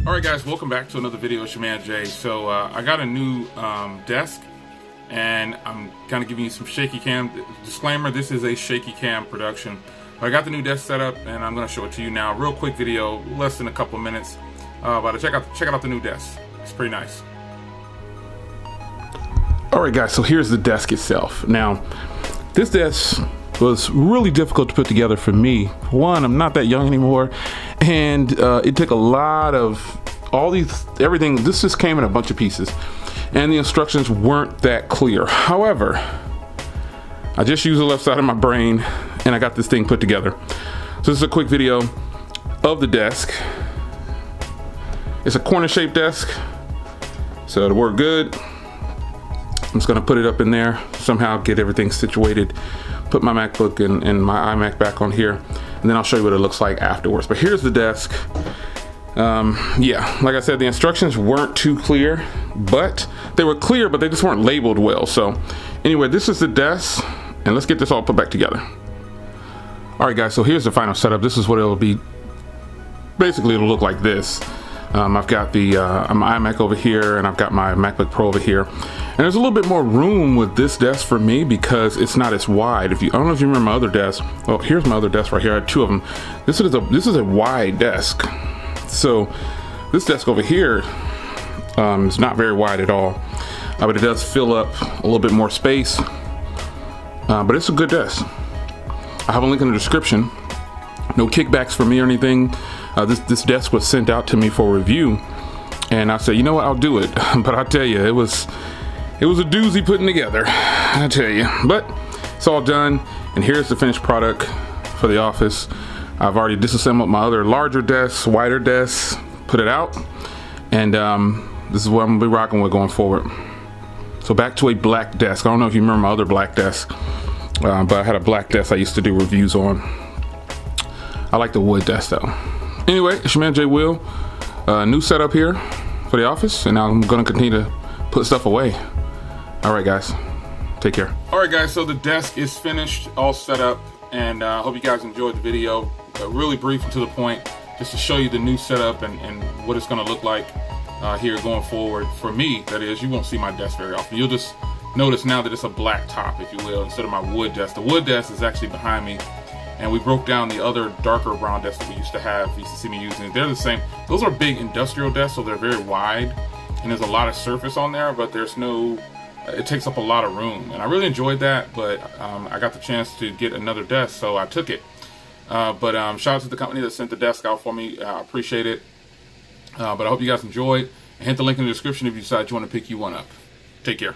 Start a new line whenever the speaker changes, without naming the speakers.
Alright guys, welcome back to another video. It's your man Jay. So I got a new desk, and I'm kind of giving you some shaky cam. Disclaimer, this is a shaky cam production. But I got the new desk set up and I'm going to show it to you now. Real quick video, less than a couple of minutes. But check out the new desk. It's pretty nice. Alright guys, so here's the desk itself. Now, this desk was really difficult to put together for me. One, I'm not that young anymore, and it took a lot of everything. This just came in a bunch of pieces, and the instructions weren't that clear. However, I just used the left side of my brain, and I got this thing put together. So this is a quick video of the desk. It's a corner-shaped desk, so it'll work good. I'm just gonna put it up in there, somehow get everything situated, put my MacBook and my iMac back on here, and then I'll show you what it looks like afterwards. But here's the desk. Yeah, like I said, the instructions weren't too clear, but they were clear, but they just weren't labeled well. So anyway, this is the desk, and let's get this all put back together. All right guys, so here's the final setup. This is what it'll be. Basically, it'll look like this. I've got the my iMac over here, and I've got my MacBook Pro over here. And there's a little bit more room with this desk for me because it's not as wide. I don't know if you remember my other desk. Oh, here's my other desk right here. I had two of them. This is a wide desk. So this desk over here is not very wide at all, but it does fill up a little bit more space. But it's a good desk. I have a link in the description. No kickbacks for me or anything. This desk was sent out to me for review, and I said, you know what, I'll do it. But I tell you, it was a doozy putting together, I tell you. But it's all done, and here's the finished product for the office. I've already disassembled my other larger desks, wider desks, put it out, and this is what I'm gonna be rocking with going forward. So back to a black desk. I don't know if you remember my other black desk, but I had a black desk I used to do reviews on. I like the wood desk though. Anyway, it's your man Jay Will. New setup here for the office, and now I'm gonna continue to put stuff away. All right guys, take care. All right guys, so the desk is finished, all set up, and I hope you guys enjoyed the video. Really brief and to the point, just to show you the new setup and what it's gonna look like here going forward. For me, that is, you won't see my desk very often. You'll just notice now that it's a black top, if you will, instead of my wood desk. The wood desk is actually behind me, and we broke down the other darker brown desks that we used to have. You used to see me using. They're the same. Those are big industrial desks, so they're very wide, and there's a lot of surface on there, but there's no, it takes up a lot of room, and I really enjoyed that. But I got the chance to get another desk, so I took it. But shout out to the company that sent the desk out for me. I appreciate it. But I hope you guys enjoyed, and hit the link in the description if you decide you want to pick you one up. Take care.